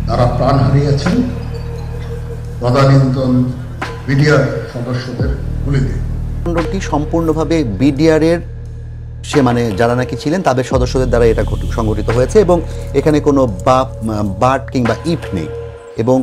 তারা প্রাণ হারিয়েছেন তদানীন্তন বিডিআর সদস্যদের গুলিতে। কাণ্ডটি সম্পূর্ণভাবে বিডিআরের সে মানে যারা নাকি ছিলেন তাদের সদস্যদের দ্বারা এটা সংগঠিত হয়েছে এবং এখানে কোনো বাট কিংবা ইফ নেই এবং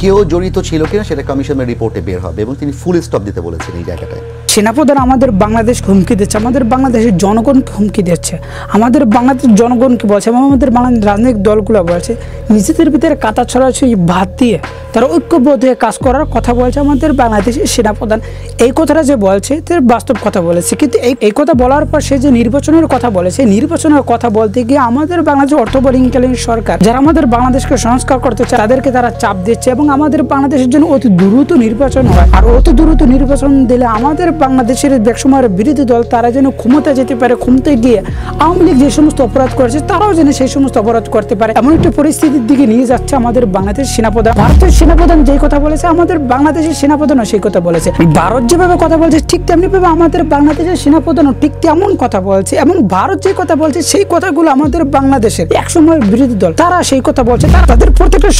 কেউ জড়িত ছিল কিনা সেটা কমিশনের রিপোর্টে বের হবে এবং তিনি ফুল স্টপ দিতে বলেছেন এই জায়গাটায়। সেনাপ্রধান আমাদের বাংলাদেশকে হুমকি দিচ্ছে, আমাদের বাংলাদেশের জনগণকে হুমকি দিচ্ছে, আমাদের বাংলাদেশের জনগণকে বলছে এবং আমাদের বাংলাদেশ রাজনৈতিক দলগুলো বলছে নিজেদের ভিতরে কাঁটা ছড়াছড়ি বাদ দিয়ে তারা ঐক্যবদ্ধ হয়ে কাজ করার কথা বলছে। আমাদের বাংলাদেশের সেনাপ্রধান এই কথাটা যে বলছে তার বাস্তব কথা বলেছে, কিন্তু এই কথা বলার পর সে যে নির্বাচনের কথা বলেছে, নির্বাচনের কথা বলতে গিয়ে আমাদের বাংলাদেশের অর্থবহীনকালীন সরকার যারা আমাদের বাংলাদেশকে সংস্কার করতে চায় তাদেরকে তারা চাপ দিচ্ছে এবং আমাদের বাংলাদেশের জন্য অতি দ্রুত নির্বাচন হয়। আর অতি দ্রুত নির্বাচন দিলে আমাদের বাংলাদেশের একসময়ের বিরোধী দল তারা যেন ক্ষমতা যেতে পারে, ক্ষমতায় গিয়ে আওয়ামী লীগ যে সমস্ত অপরাধ করেছে তারাও যেন সেই সমস্ত অপরাধ করতে পারে, এমন একটা পরিস্থিতির দিকে নিয়ে যাচ্ছে আমাদের বাংলাদেশ সেনাপ্রধান। ভারতের সেনাপ্রধান যেই কথা বলেছে আমাদের বাংলাদেশের সেনাপ্রধানও সেই কথা বলেছে। ভারত যেভাবে কথা বলছে ঠিক তেমনি ভাবে আমাদের বাংলাদেশের সেনাপ্রধানও ঠিক তেমন কথা বলছে এবং ভারত যে কথা বলছে সেই কথাগুলো আমাদের বাংলাদেশের একসময়ের বিরোধী দল তারা সেই কথা বলছে। তাদের প্রত্যেকটা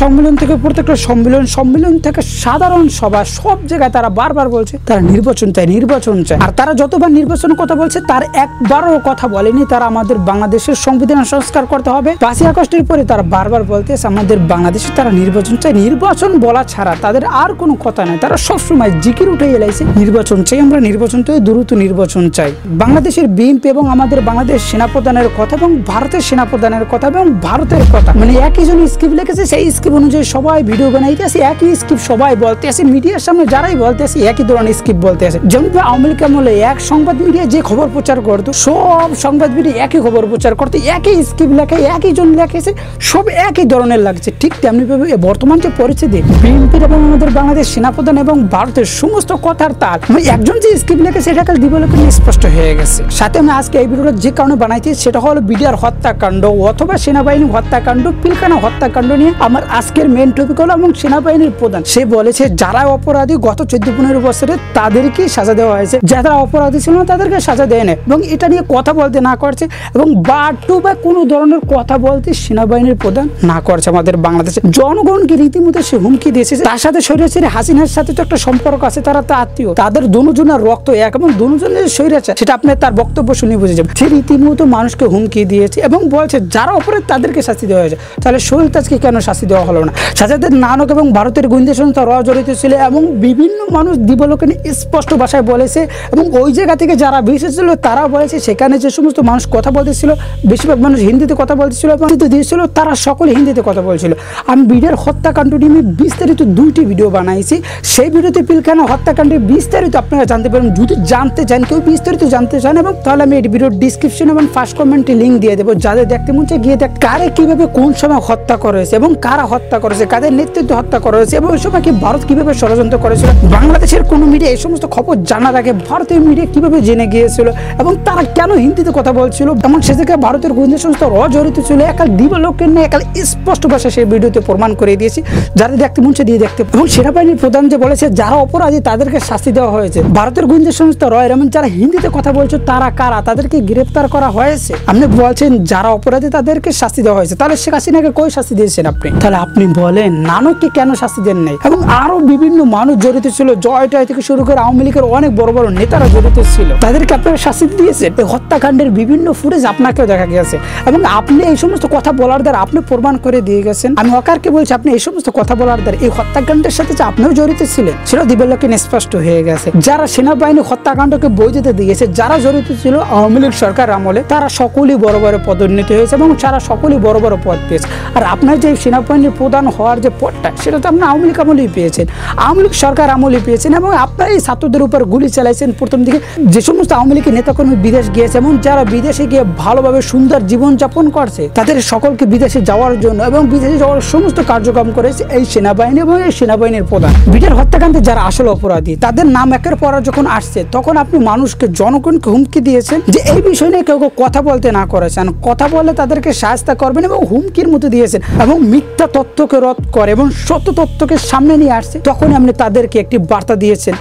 সম্মেলন থেকে সাধারণ সভা সব জায়গায় তারা বারবার বলছে তারা নির্বাচন চায়, নির্বাচন চায়। আর তারা যতবার নির্বাচনের কথা বলছে তার একবারও কথা বলেনি তারা আমাদের বাংলাদেশের সংবিধান সংস্কার করতে হবে। 5ই আগস্টের পরে তারা বারবার বলতেছে আমাদের বাংলাদেশে তারা নির্বাচন চায়। নির্বাচন বলা ছাড়া তাদের আর কোনো কথা নাই, তারা সবসময় জিকির উঠে এলাইছে নির্বাচন চাই, আমরা নির্বাচন চাই, দ্রুত নির্বাচন চাই। বাংলাদেশের বিএনপি এবং আমাদের বাংলাদেশ সেনাপ্রধানের কথা এবং ভারতের সেনাপ্রধানের কথা এবং ভারতের কথা মানে একই জন স্ক্রিপ্ট লিখেছে, সেই স্ক্রিপ্ট অনুযায়ী সবাই ভিডিও বানাইতেছে, একই স্ক্রিপ্ট সবাই বলতে আসে, মিডিয়ার সামনে যারাই বলতে আসে একই ধরনের স্ক্রিপ্ট বলতে আসে। যেমন আওয়ামী লীগ আমলে এক সংবাদ মিডিয়া যে খবর প্রচার করতো সব সংবাদ মিডিয়া একই খবর প্রচার করতো, একই স্ক্রিপ্ট লেখে, একই জন লেখেছে, সব একই ধরনের লাগছে। ঠিক তেমনি ভাবে বর্তমান যে পরিস্থিতি বিএনপির এবং আমাদের বাংলাদেশ সেনাপ্রধান এবং ভারতের সমস্ত কথার তাল একজন যে স্ক্রিপ্ট লেখেছে এটা কাল দিবালোকে স্পষ্ট হয়ে গেছে। সাথে আমি আজকে এই ভিডিওটা যে কারণে বানাইছি সেটা হলো বিডিআর হত্যাকাণ্ড অথবা সেনাবাহিনী হত্যাকাণ্ড, পিলখানা হত্যাকাণ্ড নিয়ে আমার আজকের মেন টপিক হলো। এবং সেনাবাহিনীর প্রধান সে বলেছে যারা অপরাধী গত 14-15 বছরে তাদেরকে সাজা দেওয়া হয়েছে, যারা অপরাধী ছিল না তাদেরকে সাজা দেয় না এবং এটা নিয়ে কথা বলতে না করছে এবং বাট্টু বা কোনো ধরনের কথা বলতে সেনাবাহিনীর প্রধান না করছে। আমাদের বাংলাদেশে জনগণকে রীতিমতো সে হুমকি দিয়েছে, তার সাথে স্বৈরাচারী হাসিনার সাথে তো একটা সম্পর্ক আছে, তারা তো আত্মীয়, তাদের দুজনের রক্ত এক এবং দুজনের স্বৈরাচার সেটা আপনি তার বক্তব্য শুনে বুঝে যাবেন। সে রীতিমতো মানুষকে হুমকি দিয়েছে এবং বলছে যারা অপরাধ তাদেরকে শাস্তি দেওয়া হয়েছে, তাহলে শহীদ তাজকে কেন শাস্তি দেওয়া হলো না? সাজাদের নানক এবং ভারতের গোয়েন্দা সংস্থা র জড়িত ছিল এবং বিভিন্ন মানুষ দিবালোকে স্পষ্ট ভাষায় বলেছে এবং ওই জায়গা থেকে যারা বিশেষছিল তারা বলেছে সেখানে যে সমস্ত মানুষ কথা বলতেছিল বেশিরভাগ মানুষ হিন্দিতে কথা বলতেছিল এবং দিয়েছিল তারা সকলে হিন্দিতে কথা বলছিল। আমি বিডিআর হত্যাকাণ্ড নিয়ে বিস্তারিত 2টি ভিডিও বানাইছি, সেই ভিডিওতে পিলখানা হত্যাকাণ্ডের বিস্তারিত আপনারা জানতে পারেন। যদি জানতে চান কেউ বিস্তারিত জানতে চান এবং তাহলে আমি এই ভিডিওর ডিসক্রিপশন এবং ফার্স্ট কমেন্টে লিঙ্ক দিয়ে দেবো, যাদের দেখতে মন চায় গিয়ে দেখ কারে কিভাবে কোন সময় হত্যা করা হয়েছে এবং কারা হত্যা করেছে, কাদের নেতৃত্বে হত্যা করা হয়েছে এবং ওই সময় কি ভারত কিভাবে ষড়যন্ত্র করেছিল। বাংলাদেশের কোনো মিডিয়া এই সমস্ত খবর জানার আগে ভারতীয় মিডিয়া কিভাবে জেনে গিয়েছিল এবং তারা কেন হিন্দিতে কথা বলছিল এবং সে থেকে ভারতের গোয়েন্দা সংস্থা অজড়িত ছিল একাল দিবালোকে নিয়ে একাল স্পষ্ট ভাষায় সেই ভিডিওতে প্রমাণ করে দিয়েছি, যাদের দেখতে মন চায় দিয়ে দেখতে। এবং সেনাবাহিনীর প্রধান যে বলেছে যারা অপরাধী তাদেরকে শাস্তি দেওয়া হয়েছে, ভারতের গোয়েন্দা সংস্থা রয় এবং যারা হিন্দিতে কথা বলছে তারা কারা, তাদেরকে গ্রেফতার করা হয়েছে। আপনি বলছেন যারা অপরাধী তাদেরকে শাস্তি দেওয়া হয়েছে, তাহলে শেখ হাসিনাকে কই শাস্তি দিয়েছেন আপনি? তাহলে আপনি বলেন নানককে কেন শাস্তি দেন নাই? এবং আরো বিভিন্ন মানুষ জড়িত ছিল, জয়টাই থেকে শুরু করে আওয়ামী লীগের অনেক বড় বড় নেতারা জড়িত ছিল, তাদেরকে আপনারা শাস্তি দিয়েছেন। এই হত্যাকাণ্ডের বিভিন্ন ফুটেজ আপনাকেও দেখা গেছে এবং আপনি এই সমস্ত কথা বলার দ্বারা আপনি প্রমাণ করে দিয়ে গেছেন। আমি অকারকে বলছি আপনি এই সমস্ত কথা বলার দ্বারা এই হত্যাকাণ্ডের সাথে যে আপনিও জড়িত ছিলেন সেটা দিবালোকে স্পষ্ট হয়ে গেছে। যারা সেনাবাহিনী হত্যাকাণ্ডকে বৈধতা দিয়েছে, যারা জড়িত ছিল আওয়ামী লীগ সরকার আমলে, তারা সকলেই বড় বড় পদোন্নতি হয়েছে এবং তারা সকলেই বড় বড় পদ পেয়েছে। আর আপনার যে সেনাবাহিনীর প্রধান হওয়ার যে পদটা সেটা তো আপনি আওয়ামী লীগ আমলেই পেয়েছেন, আওয়ামী লীগ সরকার আমলেই পেয়েছেন এবং আপনার এই ছাত্রদের উপর গুলি চালাইছেন। প্রথম দিকে যে সমস্ত আওয়ামী লীগের নেতাকর্মী বিদেশ গিয়েছে এবং যারা বিদেশে গিয়ে ভালোভাবে সুন্দর জীবন যাপন করছে তাদের সকলকে বিদেশে যাওয়ার জন্য এবং বিদেশে যাওয়ার সমস্ত কার্যক্রম করেছে এই সেনাবাহিনী এবং এই সেনাবাহিনীর প্রধান। বিডিআর হত্যাকাণ্ডে যারা আসল অপরাধী তাদের নাম একের পর যখন আসছে তখন আপনি মানুষকে জনগণকে হুমকি দিয়েছেন যে এই বিষয় নিয়ে কেউ কথা বলতে না করেছেন, কথা বলে তাদেরকে শাস্তি করবেন এবং হুমকির মতো দিয়েছেন এবং মিথ্যা তথ্যকে রদ করে এবং সত্য তথ্যকে সামনে নিয়ে আসছে। তখন আপনি তাদেরকে একটি বার্তা দিয়েছেন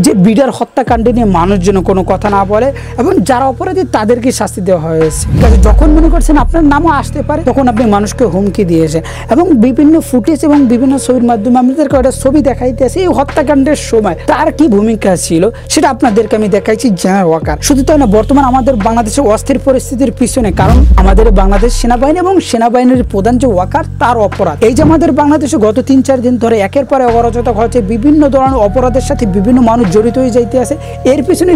যে বিডিআর হত্যাকাণ্ড নিয়ে মানুষ যেন কোনো কথা না বলে এবং যারা অপরাধী তাদেরকে শাস্তি দেওয়া হয়েছে। ঠিক আছে, যখন মনে করছেন আপনার নামও আসতে পারে তখন আপনি মানুষকে হুমকি দিয়েছেন এবং বিভিন্ন ফুটেজ এবং বিভিন্ন ছবির মাধ্যমে আমাদেরকে একটা ছবি দেখাইতেছে এই হত্যাকাণ্ডের সময় তার কি ভূমিকা ছিল সেটা আপনাদেরকে আমি দেখাইছি জেনারেল ওয়াকার। শুধু তাই না, বর্তমান আমাদের বাংলাদেশের অস্থির পরিস্থিতির পিছনে কারণ আমাদের বাংলাদেশ সেনাবাহিনী এবং সেনাবাহিনীর প্রধান যে ওয়াকার তার অপরাধ। এই যে আমাদের বাংলাদেশে গত 3-4 দিন ধরে একের পর অরাজকতা হচ্ছে, বিভিন্ন ধরনের অপরাধের সাথে বিভিন্ন মানুষ জড়িত হয়ে যাইতে আছে, এর পিছনে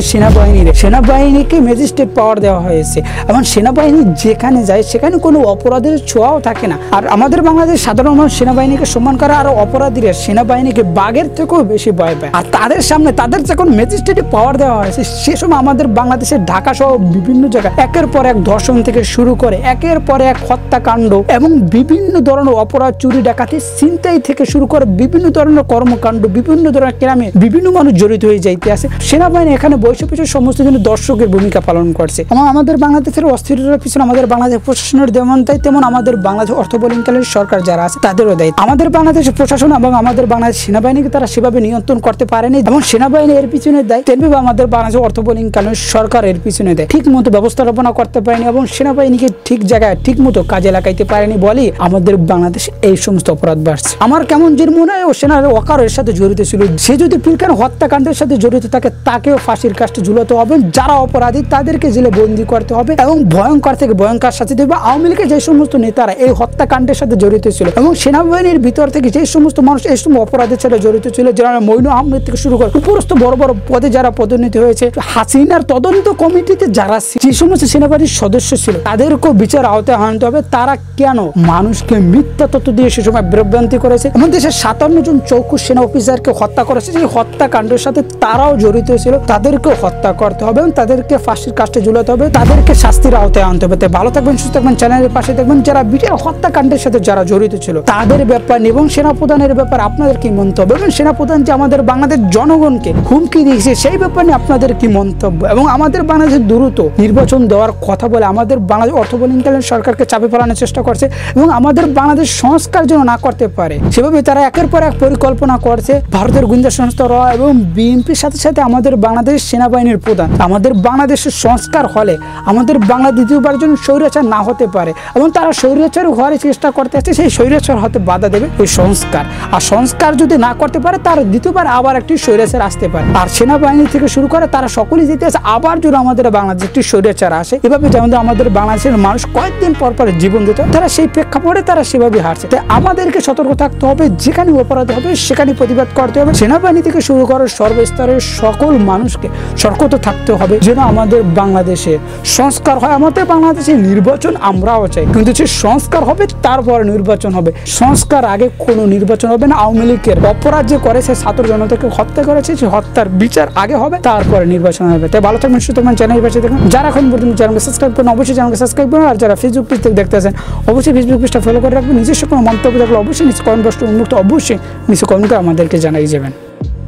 সেনাবাহিনীকে ম্যাজিস্ট্রেট পাওয়ার দেওয়া হয়েছে এবং সেনাবাহিনী যেখানে যায় সেখানে কোনো অপরাধের ছোঁয়াও থাকে না। আর আমাদের বাংলাদেশ সাধারণ মানুষ সেনাবাহিনীকে সম্মান করে আর অপরাধীরা সেনাবাহিনীকে বাঘের থেকেও বেশি ভয় পায়। আর তাদের সামনে তাদের যখন ম্যাজিস্ট্রেটে পাওয়ার দেওয়া হয়েছে সে সময় আমাদের বাংলাদেশের ঢাকা সহ বিভিন্ন জায়গায় একের পর এক ধর্ষণ থেকে শুরু করে একের পর এক হত্যাকাণ্ড এবং বিভিন্ন ধরনের অপরাধ, চুরি ডাকাতি, ছিনতাই থেকে শুরু করে বিভিন্ন ধরনের কর্মকাণ্ড, বিভিন্ন ধরনের গ্রামে বিভিন্ন মানুষ জড়িত হয়ে যাইতে আছে। সেনাবাহিনী এখানে বৈশ্ব পিছনে সমস্ত জন্য দর্শকের ভূমিকা পালন করছে এবং আমাদের বাংলাদেশের অস্থিরতার পিছনে আমাদের বাংলাদেশ প্রশাসনের যেমন দায়িত্ব তেমন আমাদের বাংলাদেশ অর্থবলীনকালীন সরকার যারা আছে তাদেরও দায়িত্ব। আমাদের বাংলাদেশের প্রশাসন এবং আমাদের বাংলাদেশ সেনাবাহিনীকে তারা সেভাবে নিয়ন্ত্রণ করতে পারেনি এবং সেনাবাহিনী এর পিছনে দেয়, তেমনি আমাদের বাংলাদেশ অর্থবলীনকালীন সরকার এর পিছনে দেয়, ঠিক মতো ব্যবস্থাপনা করতে পারেনি এবং সেনাবাহিনীকে ঠিক জায়গায় ঠিক মতো কাজে লাগাইতে পারেনি বলে আমাদের বাংলাদেশে এই সমস্ত অপরাধ বাড়ছে। আমার কেমন যে মনে হয় ও সেনার ওয়াকার এর সাথে জড়িত ছিল, সে যদি পিলখানা হত্যাকাণ্ডের সাথে জড়িত থাকে তাকেও ফাঁসির কাস্টে ঝুলাতে হবে, যারা অপরাধী তাদেরকে জেলে বন্দি করতে হবে এবং ভয়ঙ্কর থেকে ভয়ঙ্কর শাস্তি দেবে। আওয়ামী লীগের যে সমস্ত নেতারা এই হত্যাকাণ্ডের সাথে জড়িত ছিল এবং সেনাবাহিনীর ভিতর থেকে যে সমস্ত মানুষ এই সমস্ত অপরাধের সাথে জড়িত ছিল, যারা মইনু আহমেদ থেকে শুরু করে উপরস্থ বড় বড় পদে যারা পদোন্নতি হয়েছে, হাসিনার তদন্ত কমিটিতে যারা যে সমস্ত সেনাবাহিনীর সদস্য ছিল তাদেরকেও বিচার আওতায় আনতে হবে। তারা কেন মানুষকে মিথ্যা তথ্য দিয়ে সে সময় বিভ্রান্তি করেছে এবং দেশের 57 জন চৌকুশ সেনা অফিসারকে হত্যা করেছে, যে হত্যাকাণ্ডের সাথে তারাও জড়িত ছিল, তাদেরকেও হত্যা করতে হবে এবং তাদেরকে ফাঁসির কাস্টে ঝুলাতে হবে, তাদেরকে শাস্তির আওতায় আনতে হবে। তাই ভালো থাকবেন, সুস্থ থাকবেন, চ্যানেলের পাশে দেখবেন। যারা বিডিআর হত্যাকাণ্ডের সাথে যারা জড়িত ছিল তাদের ব্যাপার এবং সেনাপ্রধানের ব্যাপার আপনাদের কি মন্তব্য এবং সেনাপ্রধান যে আমাদের বাংলাদেশ জনগণকে হুমকি দিয়েছে সেই ব্যাপার নিয়ে আপনাদের কি মন্তব্য এবং আমাদের বাংলাদেশের দ্রুত নির্বাচন দেওয়ার কথা বলে আমাদের বাংলাদেশ অর্থবলীনকালীন সরকারকে চাপে ফেলানোর চেষ্টা করছে এবং আমাদের বাংলাদেশ সংস্কার যেন না করতে পারে সেভাবে তারা একের পর এক পরিকল্পনা করছে। ভারতের গোয়েন্দা সংস্থা র এবং বিএনপির সাথে সাথে আমাদের বাংলাদেশ সেনাবাহিনীর প্রধান আমাদের বাংলাদেশের সংস্কার হলে আমাদের বাংলা দ্বিতীয়বার যেন স্বৈরাচার না হতে পারে এবং তারা স্বৈরাচার হওয়ার চেষ্টা করতে আসছে, সেই স্বৈরাচার হতে বাধা দেবে ওই সংস্কার। আর সংস্কার যদি না করতে পারে তার দ্বিতীয়বার আবার একটি স্বৈরাচার আসতে পারে। আর সেনাবাহিনী থেকে শুরু করে তারা সকলেই যেতে আছে আবার যদি আমাদের বাংলাদেশ একটি স্বৈরাচার আসে, এভাবে যেমন আমাদের বাংলাদেশের মানুষ কয়েকদিন পর পর জীবন দিতে তারা সেই প্রেক্ষাপটে তারা সেভাবে হারছে। তাই আমাদেরকে সতর্ক থাকতে হবে, যেখানে অপরাধ হবে সেখানে প্রতিবাদ করতে হবে। সেনাবাহিনী থেকে শুরু করে সর্বস্তরের সকল মানুষকে সতর্ক থাকতে হবে যেন আমাদের বাংলাদেশে সংস্কার হয়। আমাদের বাংলাদেশে নির্বাচন আমরাও চাই, কিন্তু সে সংস্কার হবে তারপর নির্বাচন হবে, সংস্কার আগে কোনো নির্বাচন হবে না। আওয়ামী লীগের অপরাধ যে করেছে, ছাত্র জনতাকে হত্যা করেছে, সে হত্যার বিচার আগে হবে তারপরে নির্বাচন হবে। তাই ভালো থাকবেন, সুস্থ থাকবেন, চ্যানেল পাশে দেখুন। যারা এখন পর্যন্ত চ্যানেলকে সাবস্ক্রাইব করেন অবশ্যই চ্যানেলকে সাবস্ক্রাইব করুন। আর যারা ফেসবুক পেজ থেকে দেখতেছেন অবশ্যই ফেসবুক পেজটা ফলো করে রাখবেন। নিজস্ব কোনো মন্তব্য থাকলে অবশ্যই নিচে কমেন্ট বক্সটা উন্মুক্ত, অবশ্যই নিচে কমেন্ট করে আমাদেরকে জানাই যাবেন।